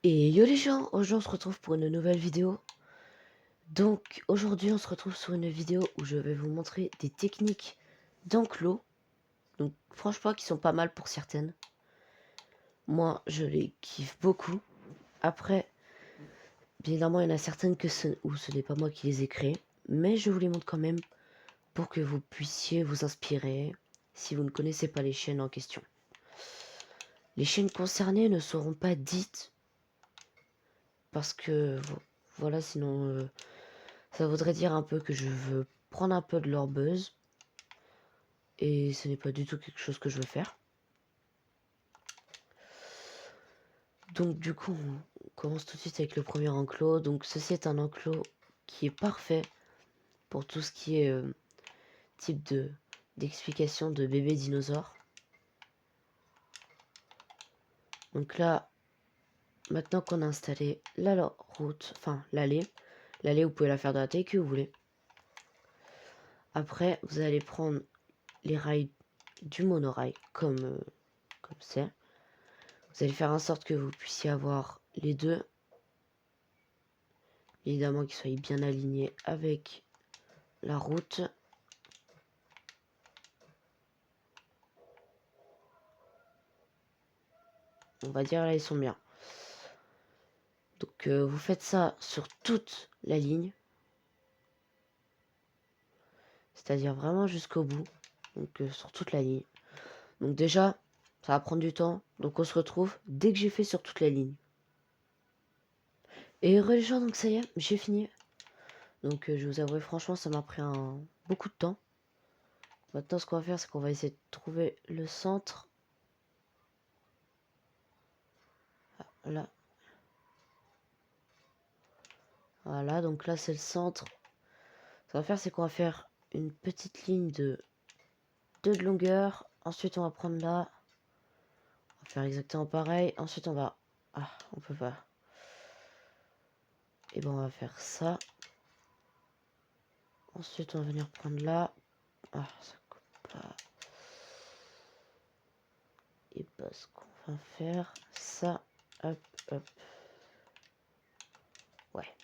Et yo les gens, aujourd'hui on se retrouve pour une nouvelle vidéo. Donc aujourd'hui on se retrouve sur une vidéo où je vais vous montrer des techniques d'enclos. Donc franchement qui sont pas mal pour certaines. Moi je les kiffe beaucoup. Après, bien évidemment il y en a certaines où ce n'est pas moi qui les ai créées. Mais je vous les montre quand même pour que vous puissiez vous inspirer si vous ne connaissez pas les chaînes en question. Les chaînes concernées ne seront pas dites parce que voilà, sinon ça voudrait dire un peu que je veux prendre un peu de leur buzz. Et ce n'est pas du tout quelque chose que je veux faire. Donc du coup, on commence tout de suite avec le premier enclos. Donc ceci est un enclos qui est parfait pour tout ce qui est type d'explication de bébé dinosaure. Donc là, maintenant qu'on a installé la route, enfin l'allée vous pouvez la faire de la taille que vous voulez. Après, vous allez prendre les rails du monorail comme c'est. Vous allez faire en sorte que vous puissiez avoir les deux. Évidemment qu'ils soient bien alignés avec la route. On va dire là ils sont bien. Donc vous faites ça sur toute la ligne. C'est-à-dire vraiment jusqu'au bout. Donc sur toute la ligne. Donc déjà, ça va prendre du temps. Donc on se retrouve dès que j'ai fait sur toute la ligne. Et les gens, donc ça y est, j'ai fini. Donc je vous avouer franchement ça m'a pris beaucoup de temps. Maintenant ce qu'on va faire c'est qu'on va essayer de trouver le centre. Là. Voilà, donc là c'est le centre. Ce qu'on va faire c'est qu'on va faire une petite ligne de 2 de longueur. Ensuite on va prendre là. On va faire exactement pareil. Ensuite on va... Ah, on peut pas. Et ben on va faire ça. Ensuite on va venir prendre là. Ah, ça coupe pas. Et parce qu'on va faire ça. Hop, hop. Ouais.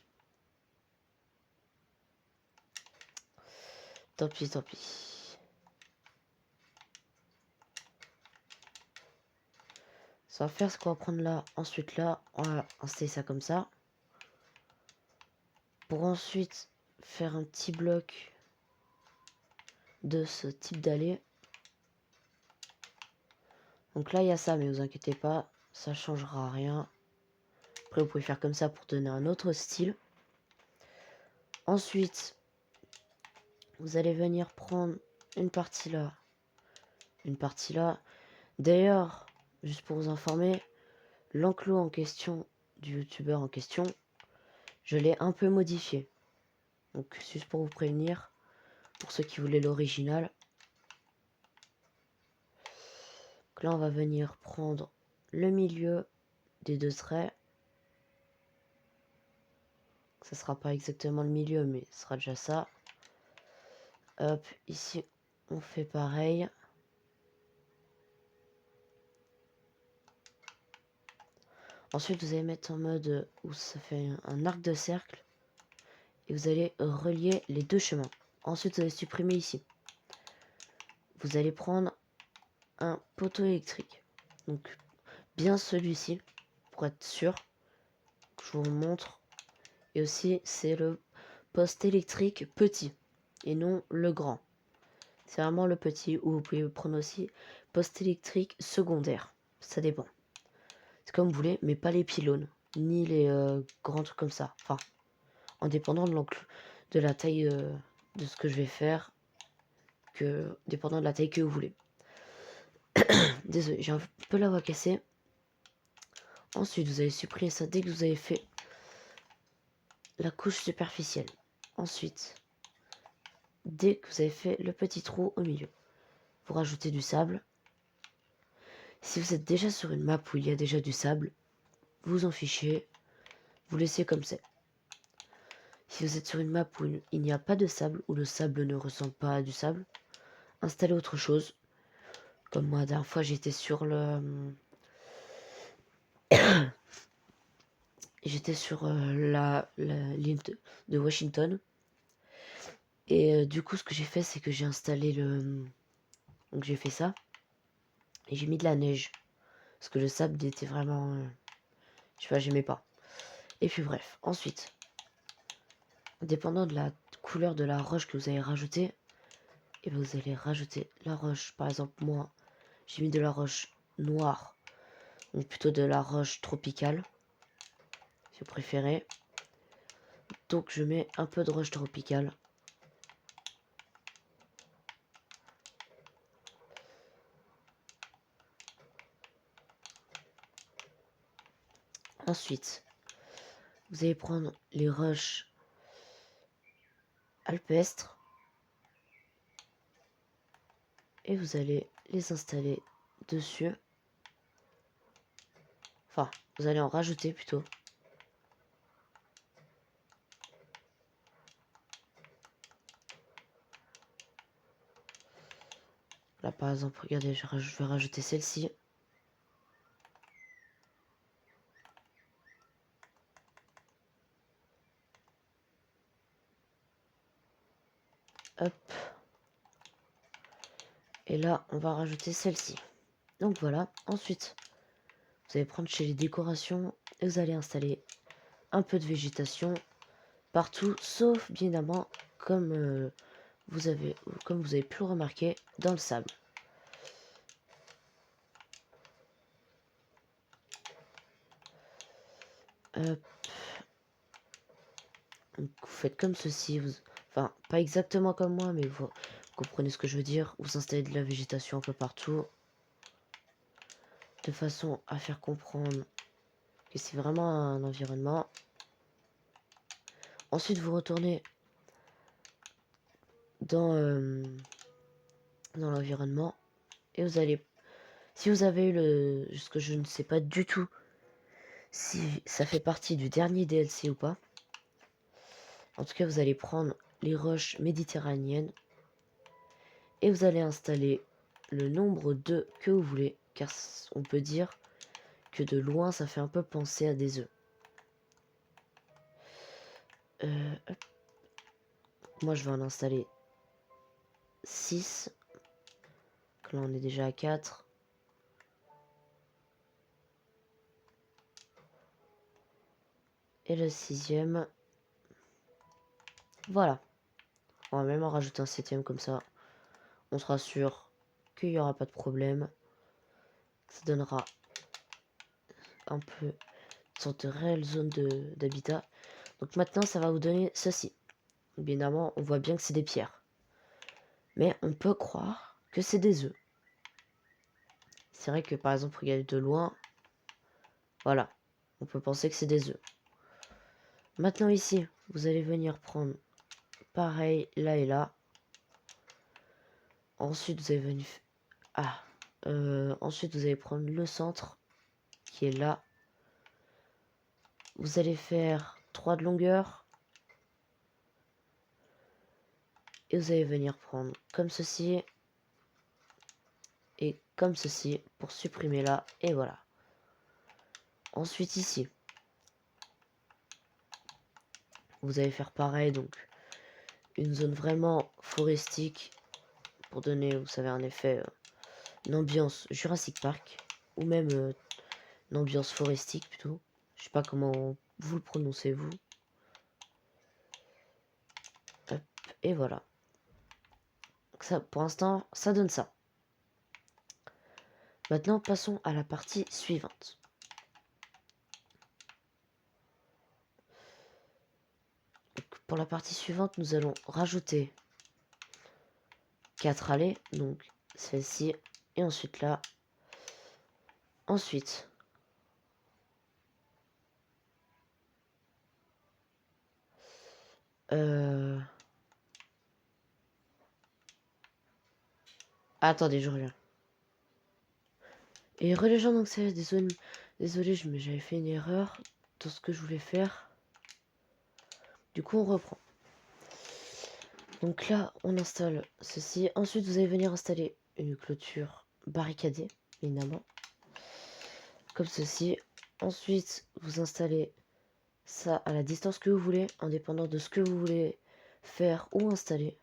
Tant pis, tant pis. Ça va faire ce qu'on va prendre là. Ensuite là, on va installer ça comme ça. Pour ensuite faire un petit bloc de ce type d'allée. Donc là il y a ça, mais vous inquiétez pas, ça changera rien. Après vous pouvez faire comme ça pour donner un autre style. Ensuite, vous allez venir prendre une partie là, une partie là. D'ailleurs, juste pour vous informer, l'enclos en question du youtubeur en question, je l'ai un peu modifié. Donc juste pour vous prévenir, pour ceux qui voulaient l'original. Donc là on va venir prendre le milieu des deux traits. Ça sera pas exactement le milieu, mais ce sera déjà ça. Hop, ici on fait pareil. Ensuite vous allez mettre en mode où ça fait un arc de cercle. Et vous allez relier les deux chemins. Ensuite vous allez supprimer ici. Vous allez prendre un poteau électrique. Donc bien celui-ci, pour être sûr que je vous montre. Et aussi c'est le poste électrique petit et non le grand. C'est vraiment le petit, ou vous pouvez prendre aussi poste électrique secondaire. Ça dépend. C'est comme vous voulez, mais pas les pylônes, ni les grands trucs comme ça. Enfin, en dépendant de la taille de ce que je vais faire, dépendant de la taille que vous voulez. Désolé, j'ai un peu la voix cassée. Ensuite, vous allez supprimer ça dès que vous avez fait la couche superficielle. Ensuite, dès que vous avez fait le petit trou au milieu, vous rajoutez du sable. Si vous êtes déjà sur une map où il y a déjà du sable, vous en fichez, vous laissez comme c'est. Si vous êtes sur une map où il n'y a pas de sable, où le sable ne ressemble pas à du sable, installez autre chose. Comme moi, la dernière fois, j'étais sur le... J'étais sur la ligne de Washington. Et du coup, ce que j'ai fait, c'est que j'ai installé le... Donc j'ai fait ça. Et j'ai mis de la neige. Parce que le sable était vraiment... je sais pas, j'aimais pas. Et puis bref, ensuite, dépendant de la couleur de la roche que vous allez rajouter, et vous allez rajouter la roche. Par exemple, moi, j'ai mis de la roche noire. Donc plutôt de la roche tropicale, si vous préférez. Donc je mets un peu de roche tropicale. Ensuite, vous allez prendre les roches alpestres et vous allez les installer dessus. Enfin, vous allez en rajouter plutôt. Là par exemple, regardez, je vais rajouter celle-ci. Hop. Et là, on va rajouter celle-ci. Donc voilà. Ensuite, vous allez prendre chez les décorations et vous allez installer un peu de végétation partout, sauf bien évidemment comme vous avez pu le remarquer dans le sable. Hop. Donc, vous faites comme ceci, enfin pas exactement comme moi, mais vous comprenez ce que je veux dire. Vous installez de la végétation un peu partout, de façon à faire comprendre que c'est vraiment un environnement. Ensuite, vous retournez dans l'environnement et vous allez, si vous avez eu ce que je ne sais pas du tout si ça fait partie du dernier DLC ou pas. En tout cas, vous allez prendre les roches méditerranéennes et vous allez installer le nombre d'œufs que vous voulez, car on peut dire que de loin ça fait un peu penser à des œufs. Moi je vais en installer 6. Donc là on est déjà à 4. Et le 6e. Voilà. On va même en rajouter un 7e comme ça. On sera sûr qu'il n'y aura pas de problème. Ça donnera un peu une sorte de réelle zone d'habitat. Donc maintenant ça va vous donner ceci. Bien évidemment on voit bien que c'est des pierres. Mais on peut croire que c'est des œufs. C'est vrai que par exemple regardez de loin. Voilà. On peut penser que c'est des œufs. Maintenant ici, vous allez venir prendre pareil là et là. Ensuite, vous allez venir... Ah. Ensuite, vous allez prendre le centre qui est là. Vous allez faire 3 de longueur. Et vous allez venir prendre comme ceci. Et comme ceci pour supprimer là. Et voilà. Ensuite ici. Vous allez faire pareil. Donc une zone vraiment forestique. Pour donner, vous savez, un effet... une ambiance Jurassic Park. Ou même une ambiance forestique plutôt. Je sais pas comment vous le prononcez vous. Hop, et voilà. Donc ça, pour l'instant, ça donne ça. Maintenant, passons à la partie suivante. Donc, pour la partie suivante, nous allons rajouter 4 allées. Donc celle-ci. Et ensuite là. Ensuite. Attendez, je reviens. Et les gens, donc c'est désolé, j'avais fait une erreur dans ce que je voulais faire. Du coup, on reprend. Donc là, on installe ceci. Ensuite, vous allez venir installer une clôture barricadée, évidemment. Comme ceci. Ensuite, vous installez ça à la distance que vous voulez, indépendant de ce que vous voulez faire ou installer.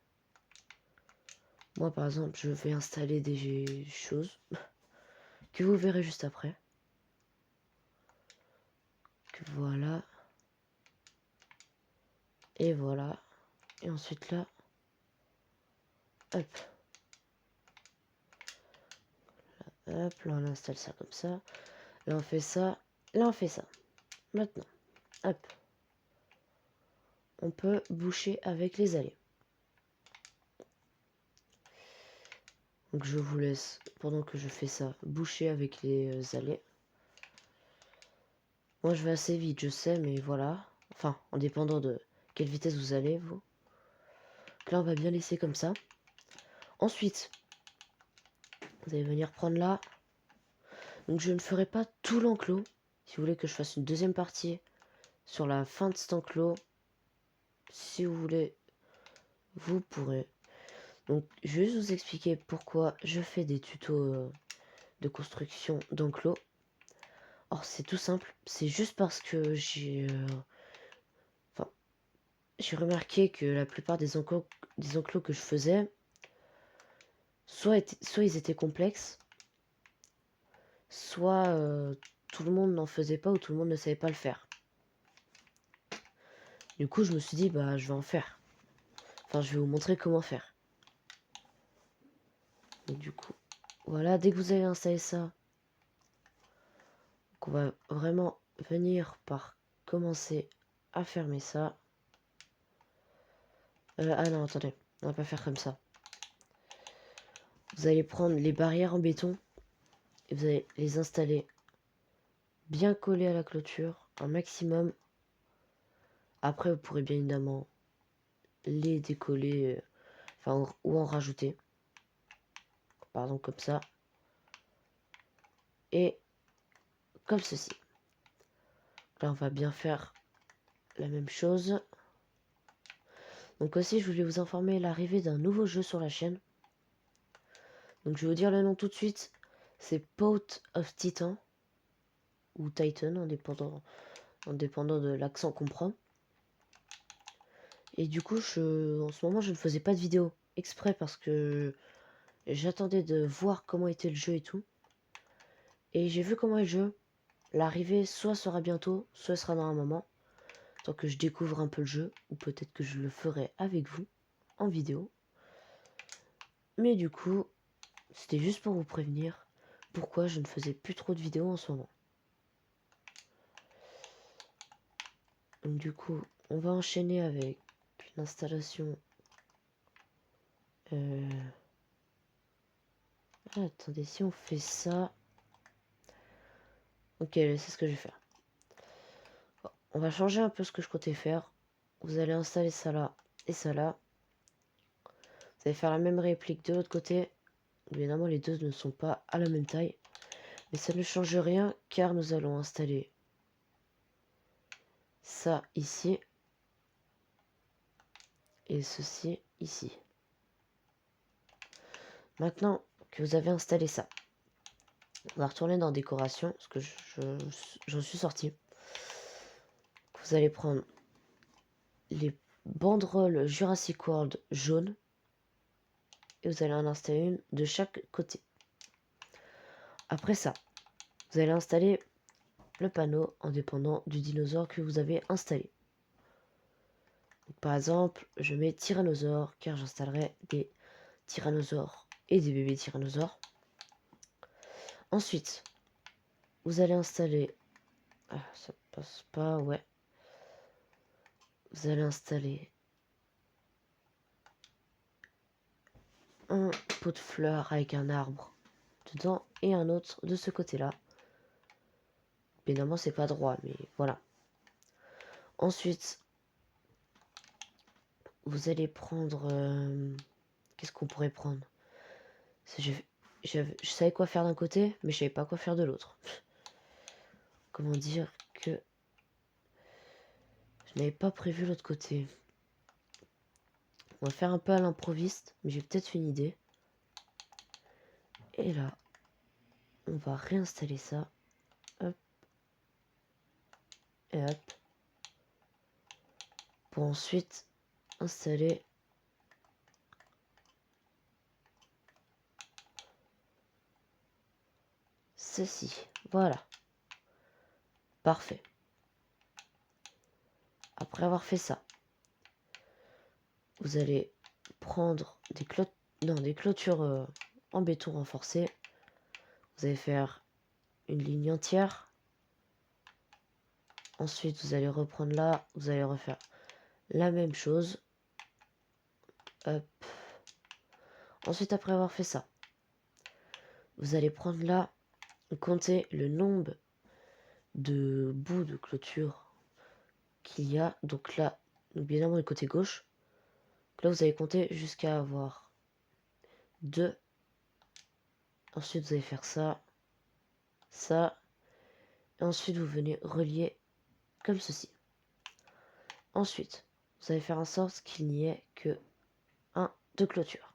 Moi par exemple je vais installer des choses que vous verrez juste après. Voilà. Et voilà. Et ensuite là. Hop. Hop, là on installe ça comme ça. Là on fait ça. Là on fait ça. Maintenant. Hop. On peut boucher avec les allées. Donc je vous laisse, pendant que je fais ça, boucher avec les allées. Moi je vais assez vite, je sais, mais voilà. Enfin, en dépendant de quelle vitesse vous allez, vous. Donc là on va bien laisser comme ça. Ensuite, vous allez venir prendre là. Donc je ne ferai pas tout l'enclos. Si vous voulez que je fasse une deuxième partie sur la fin de cet enclos, si vous voulez, vous pourrez. Donc je vais juste vous expliquer pourquoi je fais des tutos de construction d'enclos. Or c'est tout simple, c'est juste parce que j'ai remarqué que la plupart des enclos que je faisais, soit ils étaient complexes, soit tout le monde n'en faisait pas ou tout le monde ne savait pas le faire. Du coup je me suis dit bah je vais en faire. Enfin je vais vous montrer comment faire. Et du coup voilà, dès que vous avez installé ça, on va vraiment venir par commencer à fermer ça. Ah non attendez, on va pas faire comme ça. Vous allez prendre les barrières en béton et vous allez les installer bien collées à la clôture, un maximum. Après, vous pourrez bien évidemment les décoller, enfin, ou en rajouter. Par exemple, comme ça. Et comme ceci. Là, on va bien faire la même chose. Donc aussi, je voulais vous informer l'arrivée d'un nouveau jeu sur la chaîne. Donc, je vais vous dire le nom tout de suite. C'est Pot of Titan. Ou Titan, en dépendant de l'accent qu'on prend. Et du coup, en ce moment, je ne faisais pas de vidéo exprès parce que j'attendais de voir comment était le jeu et tout. Et j'ai vu comment est le jeu. L'arrivée soit sera bientôt, soit sera dans un moment. Tant que je découvre un peu le jeu. Ou peut-être que je le ferai avec vous en vidéo. Mais du coup, c'était juste pour vous prévenir pourquoi je ne faisais plus trop de vidéos en ce moment. Donc du coup, on va enchaîner avec l'installation. Ah, attendez, si on fait ça... Ok, c'est ce que je vais faire. On va changer un peu ce que je comptais faire. Vous allez installer ça là et ça là. Vous allez faire la même réplique de l'autre côté. Évidemment, les deux ne sont pas à la même taille. Mais ça ne change rien car nous allons installer ça ici. Et ceci ici. Maintenant que vous avez installé ça, on va retourner dans décoration. Parce que j'en suis sorti. Vous allez prendre les banderoles Jurassic World jaunes. Et vous allez en installer une de chaque côté. Après ça, vous allez installer le panneau en dépendant du dinosaure que vous avez installé. Donc, par exemple, je mets tyrannosaure car j'installerai des tyrannosaures et des bébés tyrannosaures. Ensuite, vous allez installer... Ah, ça passe pas, ouais. Vous allez installer un pot de fleurs avec un arbre dedans et un autre de ce côté-là. Évidemment, c'est pas droit, mais voilà. Ensuite, vous allez prendre... qu'est-ce qu'on pourrait prendre? Je savais quoi faire d'un côté, mais je savais pas quoi faire de l'autre. Comment dire que... Je n'avais pas prévu l'autre côté. On va faire un peu à l'improviste, mais j'ai peut-être une idée. Et là, on va réinstaller ça. Hop. Et hop. pour ensuite installer ceci. Voilà. Parfait. Après avoir fait ça, vous allez prendre des clôtures en béton renforcé. Vous allez faire une ligne entière. Ensuite, vous allez reprendre là. Vous allez refaire la même chose. Hop. Ensuite, après avoir fait ça, vous allez prendre là, compter le nombre de bouts de clôture qu'il y a. Donc là, bien évidemment, le côté gauche. Là, vous allez compter jusqu'à avoir 2. Ensuite, vous allez faire ça, ça. Et ensuite, vous venez relier comme ceci. Ensuite, vous allez faire en sorte qu'il n'y ait que un de clôture.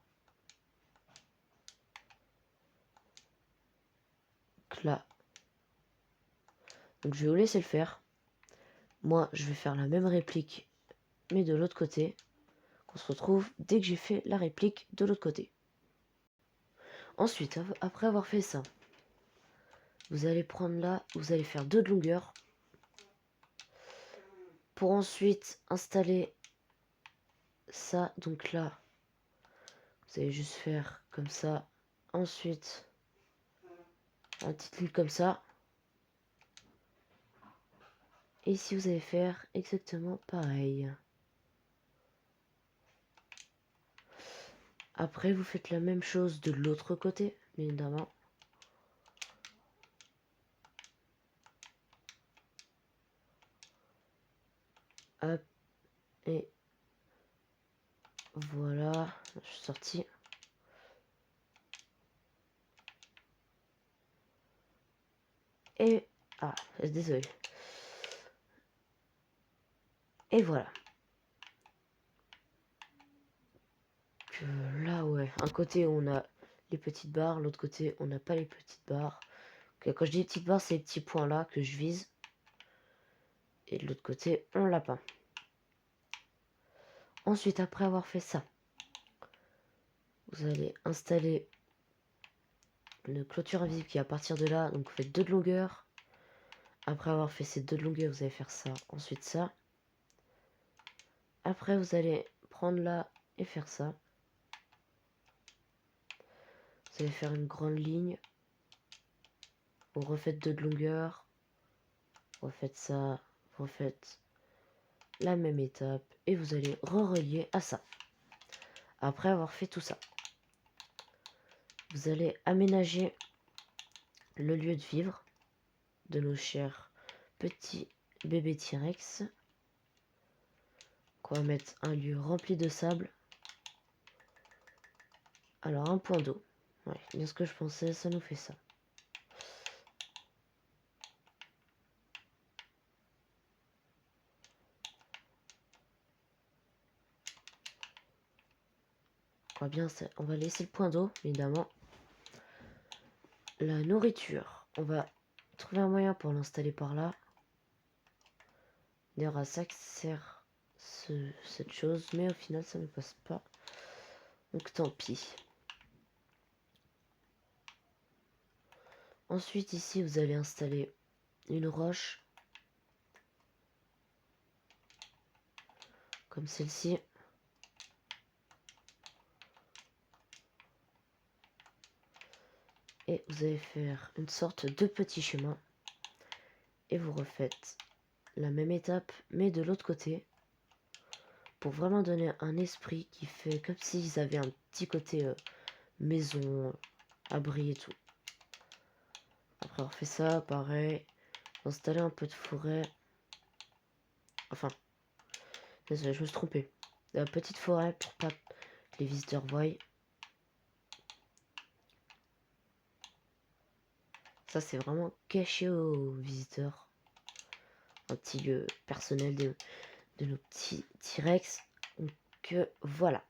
Donc là. Donc je vais vous laisser le faire. Moi, je vais faire la même réplique, mais de l'autre côté. On se retrouve dès que j'ai fait la réplique de l'autre côté. Ensuite, après avoir fait ça, vous allez prendre là, vous allez faire 2 de longueur. Pour ensuite installer ça. Donc là, vous allez juste faire comme ça. Ensuite, un petit ligne comme ça. Et ici, vous allez faire exactement pareil. Après, vous faites la même chose de l'autre côté, bien évidemment. Hop. Et voilà. Je suis sorti. Et... ah, désolé. Et voilà. Que là, ouais. Un côté, on a les petites barres. L'autre côté, on n'a pas les petites barres. Okay, quand je dis les petites barres, c'est les petits points là que je vise. Et de l'autre côté, on l'a pas. Ensuite, après avoir fait ça, vous allez installer une clôture invisible qui est à partir de là. Donc, vous faites 2 de longueur. Après avoir fait ces 2 de longueur, vous allez faire ça. Ensuite, ça. Après, vous allez prendre là et faire ça. Vous allez faire une grande ligne. Vous refaites 2 de longueur. Vous refaites ça. Vous refaites la même étape. Et vous allez relier à ça. Après avoir fait tout ça, vous allez aménager le lieu de vivre de nos chers petits bébés T-Rex. On va mettre un lieu rempli de sable. Alors un point d'eau. Ouais, bien ce que je pensais, ça nous fait ça. On va laisser le point d'eau, évidemment. La nourriture, on va trouver un moyen pour l'installer par là. D'ailleurs, à ça que sert cette chose, mais au final, ça ne passe pas. Donc tant pis. Ensuite, ici, vous allez installer une roche. Comme celle-ci. Et vous allez faire une sorte de petit chemin. Et vous refaites la même étape, mais de l'autre côté. Pour vraiment donner un esprit qui fait comme s'ils avaient un petit côté maison, abri et tout. Après avoir fait ça, pareil. Installer un peu de forêt. Enfin, désolé, je me suis trompé. La petite forêt pour pas que les visiteurs voient. Ça, c'est vraiment caché aux visiteurs. Un petit lieu personnel de nos petits T-Rex. Donc voilà.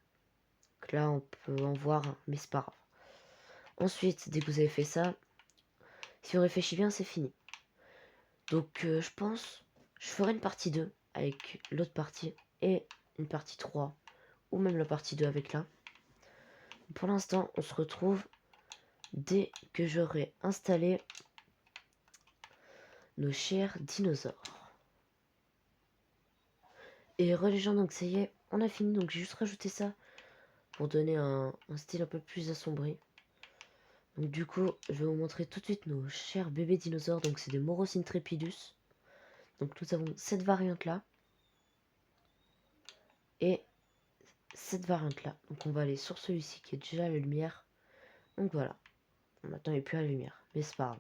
Donc là, on peut en voir, mais c'est pas grave. Ensuite, dès que vous avez fait ça, si on réfléchit bien, c'est fini. Donc je pense, je ferai une partie 2 avec l'autre partie. et une partie 3 ou même la partie 2 avec là. Pour l'instant, on se retrouve dès que j'aurai installé nos chers dinosaures. Et les gens, donc ça y est, on a fini. Donc j'ai juste rajouté ça pour donner un style un peu plus assombri. Donc du coup, je vais vous montrer tout de suite nos chers bébés dinosaures. Donc c'est des Morocyntrepidus. Donc nous avons cette variante là. Et cette variante là. Donc on va aller sur celui-ci qui est déjà à la lumière. Donc voilà. Maintenant il n'y a plus à la lumière. Mais c'est pas grave.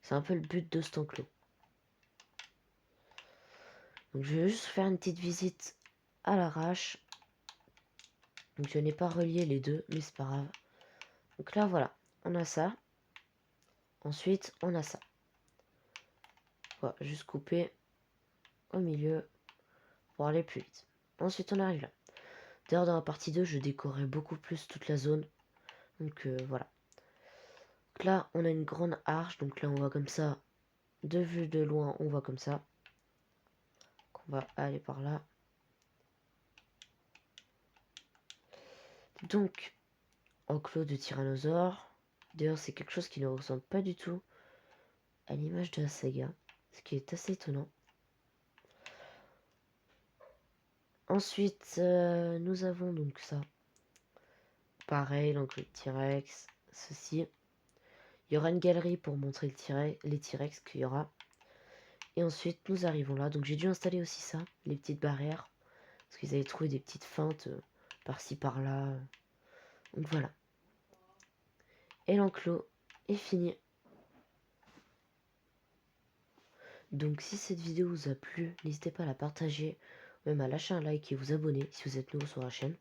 C'est un peu le but de cet enclos. Donc je vais juste faire une petite visite à l'arrache. Donc je n'ai pas relié les deux, mais c'est pas grave. Donc là voilà, on a ça. Ensuite on a ça. Voilà, juste couper au milieu pour aller plus vite. Ensuite on arrive là. D'ailleurs dans la partie 2 je décorais beaucoup plus toute la zone. Donc voilà. Donc là on a une grande arche. Donc là on voit comme ça. De vue de loin on voit comme ça. Donc on va aller par là. Donc enclos de tyrannosaure. D'ailleurs c'est quelque chose qui ne ressemble pas du tout à l'image de la saga. Ce qui est assez étonnant. Ensuite, nous avons donc ça. Pareil, donc le T-Rex, ceci. Il y aura une galerie pour montrer les T-Rex qu'il y aura. Et ensuite, nous arrivons là. Donc j'ai dû installer aussi ça, les petites barrières. Parce qu'ils avaient trouvé des petites feintes par-ci, par-là. Donc voilà. Et l'enclos est fini. Donc si cette vidéo vous a plu, n'hésitez pas à la partager, même à lâcher un like et vous abonner si vous êtes nouveau sur la chaîne.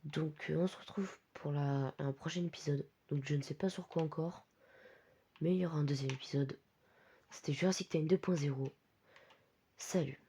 Donc on se retrouve pour un prochain épisode. Donc je ne sais pas sur quoi encore, mais il y aura un deuxième épisode. C'était Jurassic Time 2.0. Salut!